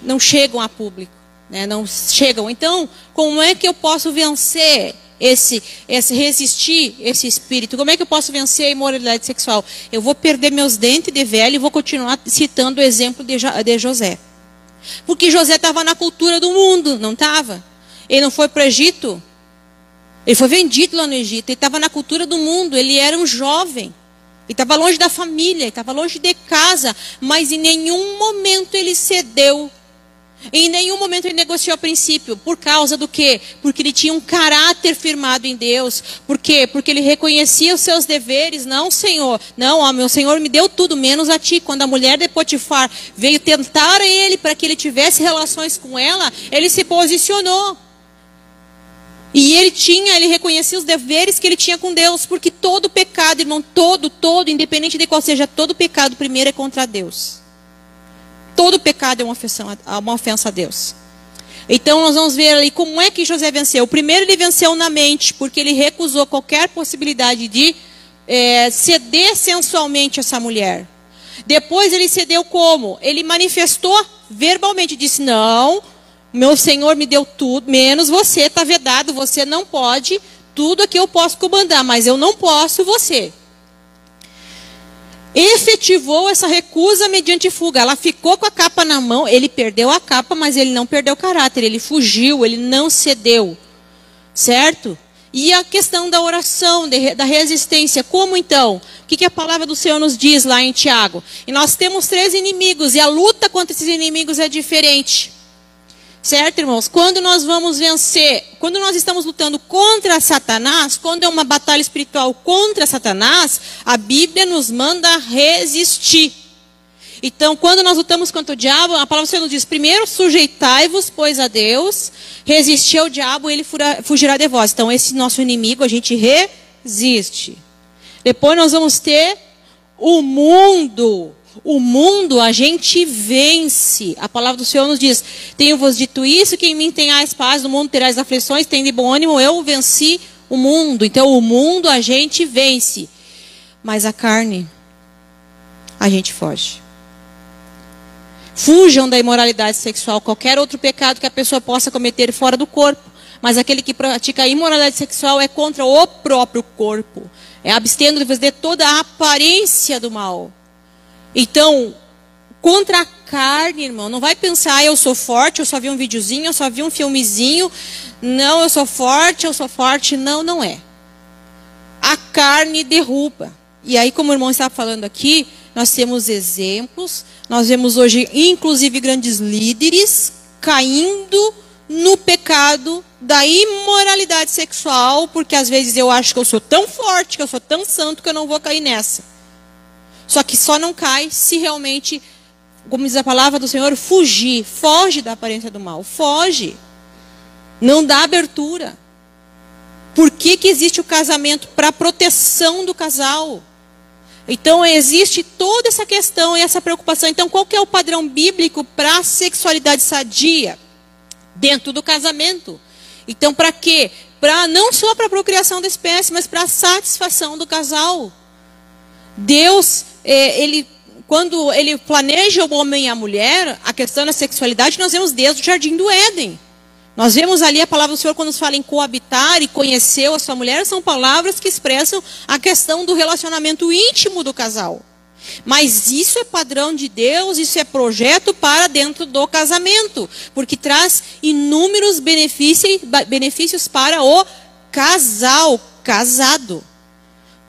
S1: não chegam a público, né? Não chegam. Então, como é que eu posso vencer resistir esse espírito? Como é que eu posso vencer a imoralidade sexual? Eu vou perder meus dentes de velho e vou continuar citando o exemplo de José. Porque José estava na cultura do mundo, não estava? Ele não foi para o Egito. Ele foi vendido lá no Egito. Ele estava na cultura do mundo. Ele era um jovem. Ele estava longe da família. Ele estava longe de casa. Mas em nenhum momento ele cedeu. Em nenhum momento ele negociou a princípio. Por causa do quê? Porque ele tinha um caráter firmado em Deus. Por quê? Porque ele reconhecia os seus deveres. Não, Senhor. Não, ó, meu Senhor me deu tudo, menos a ti. Quando a mulher de Potifar veio tentar ele para que ele tivesse relações com ela, ele se posicionou. E ele reconhecia os deveres que ele tinha com Deus, porque todo pecado, irmão, todo, independente de qual seja, todo pecado primeiro é contra Deus. Todo pecado é uma ofensa a Deus. Então nós vamos ver ali como é que José venceu. Primeiro ele venceu na mente, porque ele recusou qualquer possibilidade de ceder sensualmente a essa mulher. Depois ele cedeu como? Ele manifestou verbalmente, disse, não, meu Senhor me deu tudo, menos você, está vedado, você não pode, tudo aqui eu posso comandar, mas eu não posso você. Efetivou essa recusa mediante fuga. Ela ficou com a capa na mão, ele perdeu a capa, mas ele não perdeu o caráter, ele fugiu, ele não cedeu. Certo? E a questão da oração, da resistência, como então? O que a palavra do Senhor nos diz lá em Tiago? E nós temos 3 inimigos, e a luta contra esses inimigos é diferente. Certo, irmãos? Quando nós vamos vencer, quando nós estamos lutando contra Satanás, quando é uma batalha espiritual contra Satanás, a Bíblia nos manda resistir. Então, quando nós lutamos contra o diabo, a palavra do Senhor nos diz, primeiro sujeitai-vos, pois a Deus, resistir ao diabo, ele fugirá de vós. Então, esse nosso inimigo, a gente resiste. Depois nós vamos ter o mundo. O mundo a gente vence. A palavra do Senhor nos diz, tenho-vos dito isso, que em mim tenhais paz, no mundo terás aflições, tem de bom ânimo, eu venci o mundo. Então o mundo a gente vence. Mas a carne, a gente foge. Fujam da imoralidade sexual, qualquer outro pecado que a pessoa possa cometer fora do corpo. Mas aquele que pratica a imoralidade sexual é contra o próprio corpo. É abstendo de toda a aparência do mal. Então, contra a carne, irmão, não vai pensar, eu sou forte, eu só vi um videozinho, eu só vi um filmezinho, não, eu sou forte, não, não é. A carne derruba. E aí, como o irmão estava falando aqui, nós temos exemplos, nós vemos hoje, inclusive, grandes líderes caindo no pecado da imoralidade sexual, porque às vezes eu acho que eu sou tão forte, que eu sou tão santo, que eu não vou cair nessa. Só que só não cai se realmente, como diz a palavra do Senhor, fugir. Foge da aparência do mal. Foge. Não dá abertura. Por que que existe o casamento? Para a proteção do casal. Então existe toda essa questão e essa preocupação. Então qual que é o padrão bíblico para a sexualidade sadia dentro do casamento? Então para quê? Não só para a procriação da espécie, mas para a satisfação do casal. Deus, quando ele planeja o homem e a mulher, a questão da sexualidade nós vemos desde o Jardim do Éden. Nós vemos ali a palavra do Senhor quando nos fala em coabitar e conheceu a sua mulher, são palavras que expressam a questão do relacionamento íntimo do casal. Mas isso é padrão de Deus, isso é projeto para dentro do casamento, porque traz inúmeros benefícios para o casal, casado.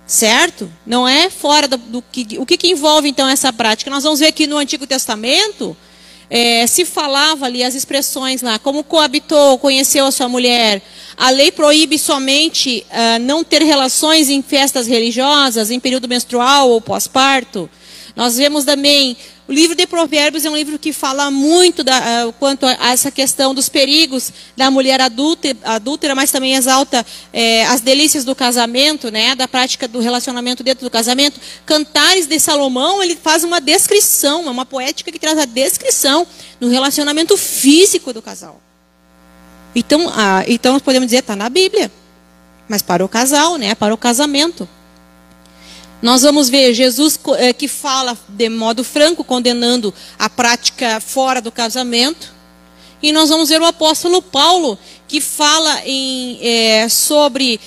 S1: Certo? Não é fora o que envolve então essa prática. Nós vamos ver aqui no Antigo Testamento, se falava ali as expressões lá, como coabitou, conheceu a sua mulher. A lei proíbe somente não ter relações em festas religiosas, em período menstrual ou pós-parto. Nós vemos também, o livro de Provérbios é um livro que fala muito quanto a essa questão dos perigos da mulher adúltera, mas também exalta as delícias do casamento, né, da prática do relacionamento dentro do casamento. Cantares de Salomão, ele faz uma descrição, é uma poética que traz a descrição no relacionamento físico do casal. Então nós podemos dizer, está na Bíblia, mas para o casal, né, para o casamento. Nós vamos ver Jesus que fala de modo franco, condenando a prática fora do casamento. E nós vamos ver o apóstolo Paulo, que fala sobre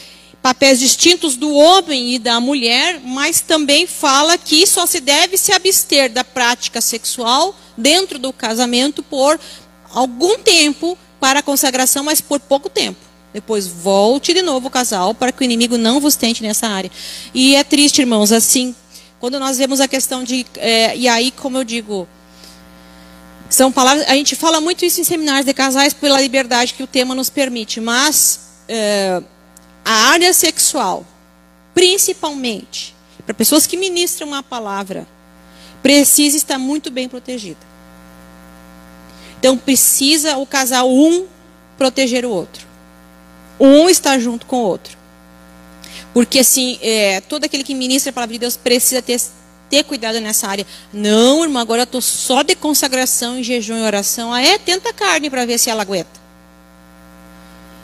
S1: papéis distintos do homem e da mulher, mas também fala que só se deve se abster da prática sexual dentro do casamento por algum tempo para a consagração, mas por pouco tempo. Depois volte de novo o casal para que o inimigo não vos tente nessa área. E é triste, irmãos, assim, quando nós vemos a questão de... e aí, como eu digo, são palavras... A gente fala muito isso em seminários de casais pela liberdade que o tema nos permite. Mas a área sexual, principalmente, para pessoas que ministram uma palavra, precisa estar muito bem protegida. Então, precisa o casal proteger o outro. Um está junto com o outro. Porque assim, todo aquele que ministra a palavra de Deus precisa ter cuidado nessa área. Não, irmão, agora eu estou só de consagração, em jejum e oração. Tenta a carne para ver se ela aguenta.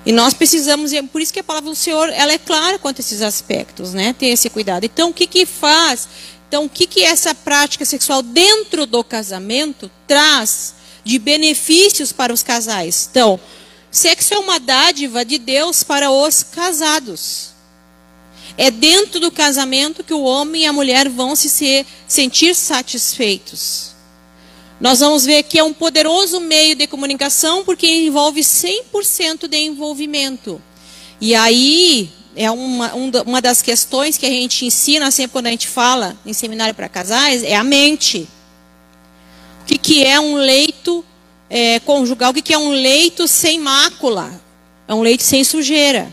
S1: E nós precisamos, por isso que a palavra do Senhor, ela é clara quanto a esses aspectos, né? Ter esse cuidado. Então, o que faz? Então, o que essa prática sexual dentro do casamento traz de benefícios para os casais? Então, sexo é uma dádiva de Deus para os casados. É dentro do casamento que o homem e a mulher vão se sentir satisfeitos. Nós vamos ver que é um poderoso meio de comunicação, porque envolve 100% de envolvimento. E aí, é uma das questões que a gente ensina sempre quando a gente fala em seminário para casais, é a mente. O que é um leito conjugal? O que é um leito sem mácula? É um leito sem sujeira.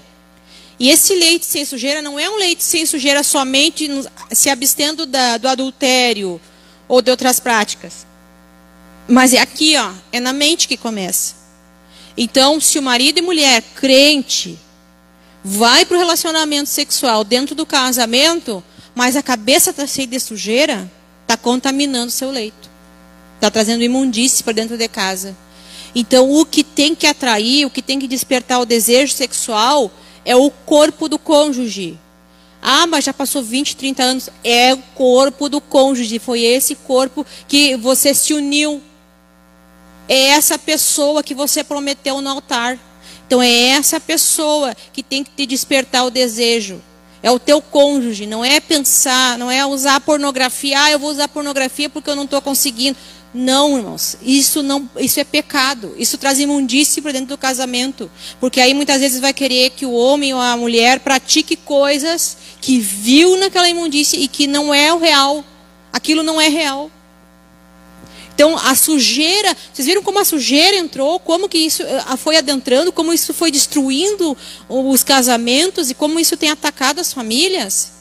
S1: E esse leito sem sujeira não é um leito sem sujeira somente se abstendo do adultério ou de outras práticas. Mas é aqui, é na mente que começa. Então, se o marido e mulher crente vai para o relacionamento sexual dentro do casamento, mas a cabeça está cheia de sujeira, está contaminando o seu leito. Está trazendo imundície para dentro de casa. Então, o que tem que atrair, o que tem que despertar o desejo sexual é o corpo do cônjuge. Mas já passou 20, 30 anos. É o corpo do cônjuge. Foi esse corpo que você se uniu. É essa pessoa que você prometeu no altar. Então, é essa pessoa que tem que te despertar o desejo. É o teu cônjuge. Não é pensar, não é usar a pornografia. Eu vou usar pornografia porque eu não estou conseguindo. Não, irmãos, isso é pecado. Isso traz imundície para dentro do casamento. Porque aí muitas vezes vai querer que o homem ou a mulher pratique coisas que viu naquela imundície e que não é o real. Aquilo não é real. Então, a sujeira, vocês viram como a sujeira entrou, como que isso foi adentrando, como isso foi destruindo os casamentos e como isso tem atacado as famílias?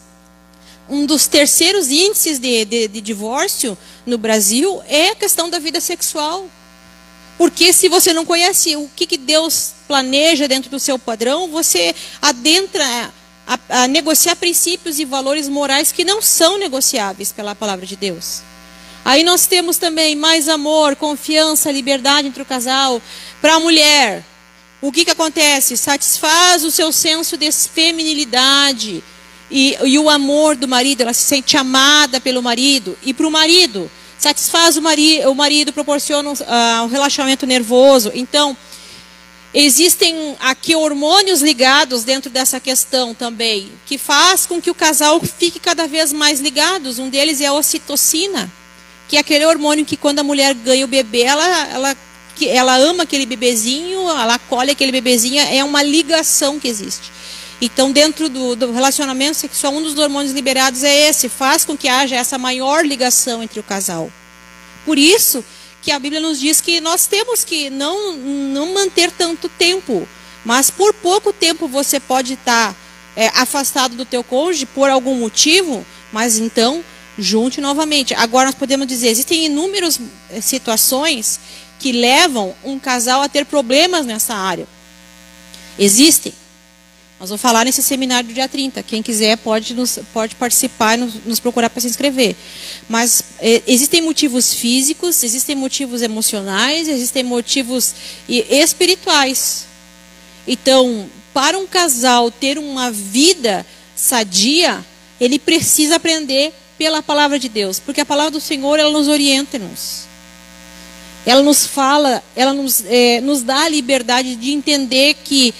S1: Um dos terceiros índices de divórcio no Brasil é a questão da vida sexual. Porque se você não conhece o que Deus planeja dentro do seu padrão, você adentra a negociar princípios e valores morais que não são negociáveis pela palavra de Deus. Aí nós temos também mais amor, confiança, liberdade entre o casal. Para a mulher, o que acontece? Satisfaz o seu senso de feminilidade e o amor do marido, ela se sente amada pelo marido. E para o marido, satisfaz o marido, proporciona um relaxamento nervoso. Então, existem aqui hormônios ligados dentro dessa questão também, que faz com que o casal fique cada vez mais ligados. Um deles é a ocitocina, que é aquele hormônio que quando a mulher ganha o bebê, ela ama aquele bebezinho, ela acolhe aquele bebezinho, é uma ligação que existe. Então, dentro do relacionamento sexual, um dos hormônios liberados é esse, faz com que haja essa maior ligação entre o casal. Por isso que a Bíblia nos diz que nós temos que não manter tanto tempo, mas por pouco tempo você pode estar afastado do teu cônjuge por algum motivo, mas então junte novamente. Agora nós podemos dizer, existem inúmeras situações que levam um casal a ter problemas nessa área. Existem. Nós vamos falar nesse seminário do dia 30. Quem quiser pode participar e nos procurar para se inscrever. Mas existem motivos físicos, existem motivos emocionais, existem motivos espirituais. Então, para um casal ter uma vida sadia, ele precisa aprender pela palavra de Deus. Porque a palavra do Senhor, ela nos orienta-nos. Ela nos fala, ela nos dá a liberdade de entender que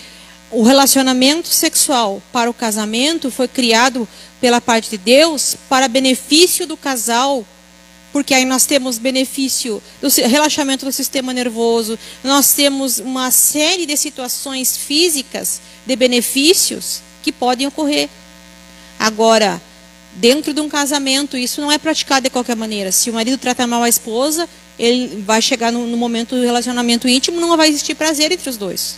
S1: o relacionamento sexual para o casamento foi criado pela parte de Deus para benefício do casal, porque aí nós temos benefício do relaxamento do sistema nervoso, nós temos uma série de situações físicas de benefícios que podem ocorrer. Agora, dentro de um casamento, isso não é praticado de qualquer maneira. Se o marido trata mal a esposa, ele vai chegar no momento do relacionamento íntimo, não vai existir prazer entre os dois.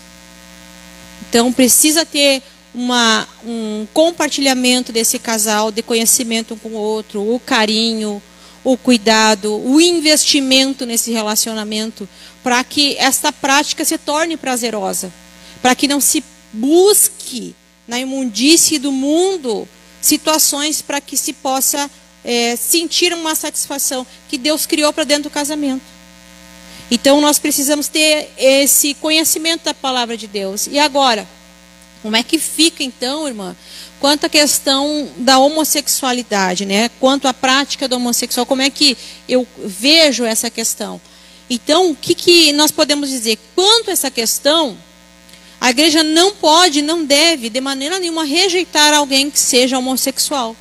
S1: Então, precisa ter um compartilhamento desse casal, de conhecimento um com o outro, o carinho, o cuidado, o investimento nesse relacionamento, para que esta prática se torne prazerosa, para que não se busque na imundície do mundo situações para que se possa sentir uma satisfação que Deus criou para dentro do casamento. Então, nós precisamos ter esse conhecimento da palavra de Deus. E agora, como é que fica, então, irmã, quanto à questão da homossexualidade, né? Quanto à prática do homossexual, como é que eu vejo essa questão? Então, o que nós podemos dizer? Quanto a essa questão, a igreja não pode, não deve, de maneira nenhuma, rejeitar alguém que seja homossexual.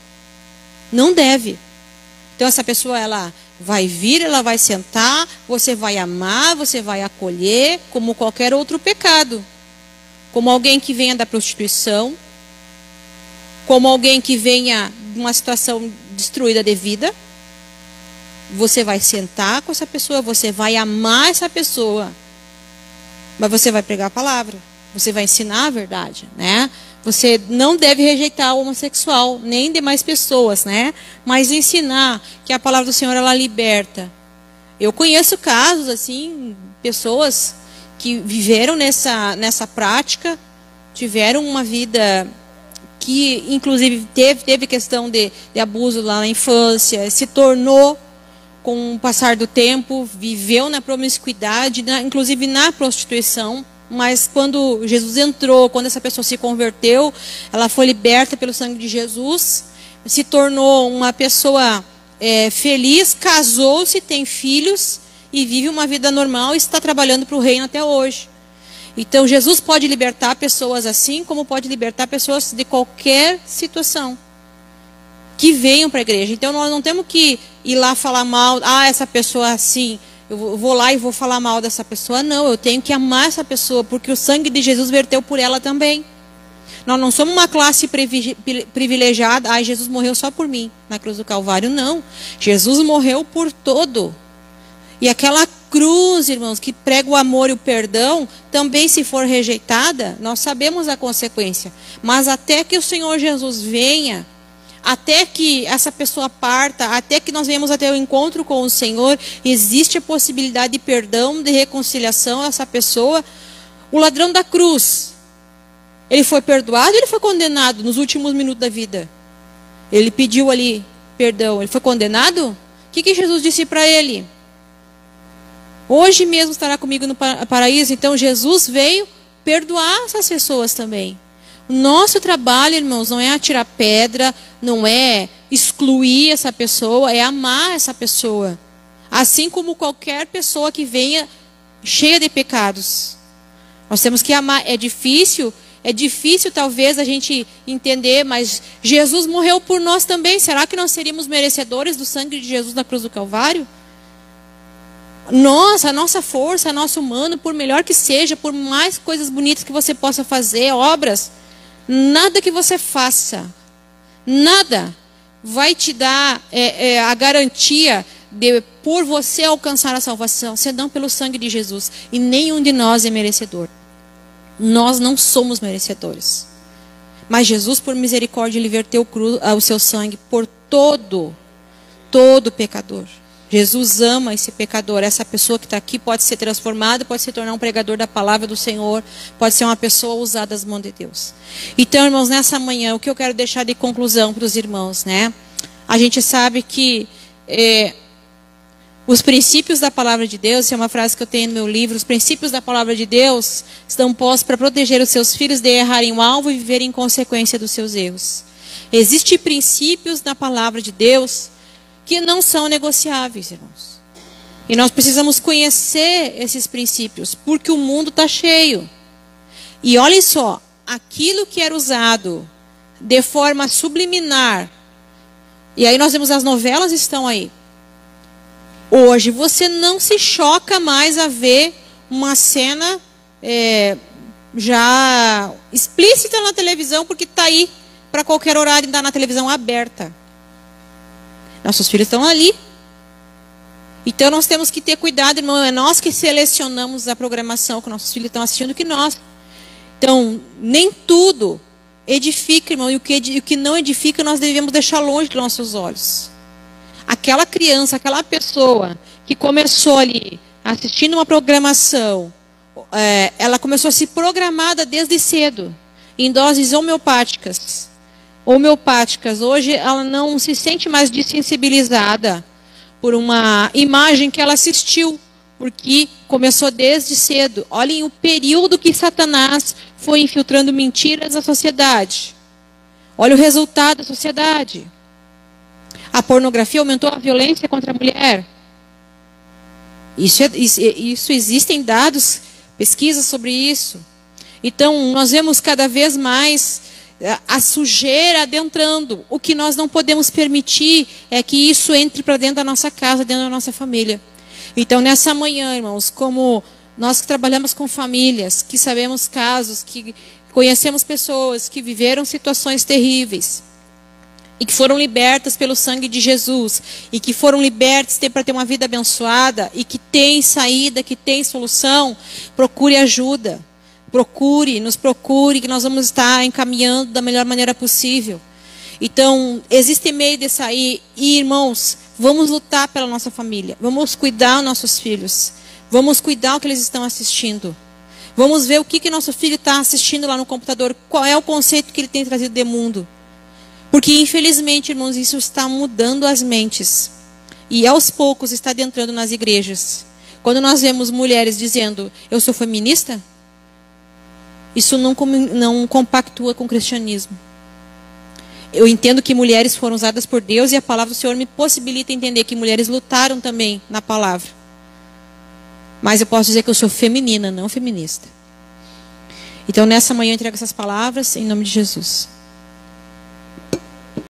S1: Não deve. Então, essa pessoa, ela vai vir, ela vai sentar, você vai amar, você vai acolher, como qualquer outro pecado. Como alguém que venha da prostituição, como alguém que venha de uma situação destruída de vida, você vai sentar com essa pessoa, você vai amar essa pessoa, mas você vai pregar a palavra, você vai ensinar a verdade, né? Você não deve rejeitar o homossexual, nem demais pessoas, né? Mas ensinar que a palavra do Senhor, ela liberta. Eu conheço casos, assim, pessoas que viveram nessa prática, tiveram uma vida que, inclusive, teve questão de abuso lá na infância, se tornou, com o passar do tempo, viveu na promiscuidade, inclusive na prostituição. Mas quando Jesus entrou, quando essa pessoa se converteu, ela foi liberta pelo sangue de Jesus, se tornou uma pessoa feliz, casou-se, tem filhos e vive uma vida normal e está trabalhando para o reino até hoje. Então Jesus pode libertar pessoas assim, como pode libertar pessoas de qualquer situação que venham para a igreja. Então nós não temos que ir lá falar mal, essa pessoa assim, eu vou lá e vou falar mal dessa pessoa. Não, eu tenho que amar essa pessoa, porque o sangue de Jesus verteu por ela também. Nós não somos uma classe privilegiada. Jesus morreu só por mim na cruz do Calvário. Não. Jesus morreu por todo. E aquela cruz, irmãos, que prega o amor e o perdão, também se for rejeitada, nós sabemos a consequência. Mas até que o Senhor Jesus venha, até que essa pessoa parta, até que nós venhamos até o encontro com o Senhor, existe a possibilidade de perdão, de reconciliação a essa pessoa. O ladrão da cruz, ele foi perdoado ou ele foi condenado nos últimos minutos da vida? Ele pediu ali perdão, ele foi condenado? O que Jesus disse para ele? Hoje mesmo estará comigo no paraíso. Então Jesus veio perdoar essas pessoas também. O nosso trabalho, irmãos, não é atirar pedra, não é excluir essa pessoa, é amar essa pessoa. Assim como qualquer pessoa que venha cheia de pecados. Nós temos que amar. É difícil talvez a gente entender, mas Jesus morreu por nós também. Será que nós seríamos merecedores do sangue de Jesus na cruz do Calvário? A nossa força, nosso humano, por melhor que seja, por mais coisas bonitas que você possa fazer, obras, nada que você faça, nada vai te dar a garantia de por você alcançar a salvação, senão pelo sangue de Jesus. E nenhum de nós é merecedor. Nós não somos merecedores. Mas Jesus, por misericórdia, ele verteu o seu sangue por todo pecador. Jesus ama esse pecador. Essa pessoa que está aqui pode ser transformada, pode se tornar um pregador da palavra do Senhor, pode ser uma pessoa usada das mãos de Deus. Então, irmãos, nessa manhã, o que eu quero deixar de conclusão para os irmãos, né? A gente sabe que os princípios da palavra de Deus, é uma frase que eu tenho no meu livro, os princípios da palavra de Deus estão postos para proteger os seus filhos de errarem o alvo e viverem em consequência dos seus erros. Existem princípios na palavra de Deus que não são negociáveis, irmãos. E nós precisamos conhecer esses princípios, porque o mundo está cheio. E olhem só, aquilo que era usado de forma subliminar, e aí nós vemos as novelas estão aí. Hoje você não se choca mais a ver uma cena já explícita na televisão, porque está aí para qualquer horário, está na televisão aberta. Nossos filhos estão ali. Então nós temos que ter cuidado, irmão. É nós que selecionamos a programação que nossos filhos estão assistindo que nós. Então, nem tudo edifica, irmão. E o que não edifica, nós devemos deixar longe dos nossos olhos. Aquela criança, aquela pessoa que começou ali assistindo uma programação, ela começou a se programada desde cedo, em doses homeopáticas. Hoje ela não se sente mais desensibilizada por uma imagem que ela assistiu, porque começou desde cedo. Olhem o período que Satanás foi infiltrando mentiras na sociedade. Olha o resultado da sociedade. A pornografia aumentou a violência contra a mulher. Isso existem dados, pesquisas sobre isso. Então, nós vemos cada vez mais a sujeira adentrando. O que nós não podemos permitir é que isso entre para dentro da nossa casa, dentro da nossa família. Então, nessa manhã, irmãos, como nós que trabalhamos com famílias, que sabemos casos, que conhecemos pessoas que viveram situações terríveis e que foram libertas pelo sangue de Jesus e que foram libertas para ter uma vida abençoada e que tem saída, que tem solução, procure ajuda. Nos procure, que nós vamos estar encaminhando da melhor maneira possível. Então, existe meio de sair. E, irmãos, vamos lutar pela nossa família. Vamos cuidar dos nossos filhos. Vamos cuidar do que eles estão assistindo. Vamos ver o que nosso filho está assistindo lá no computador. Qual é o conceito que ele tem trazido do mundo. Porque, infelizmente, irmãos, isso está mudando as mentes. E, aos poucos, está adentrando nas igrejas. Quando nós vemos mulheres dizendo, eu sou feminista, isso não compactua com o cristianismo. Eu entendo que mulheres foram usadas por Deus e a palavra do Senhor me possibilita entender que mulheres lutaram também na palavra. Mas eu posso dizer que eu sou feminina, não feminista. Então, nessa manhã eu entrego essas palavras em nome de Jesus.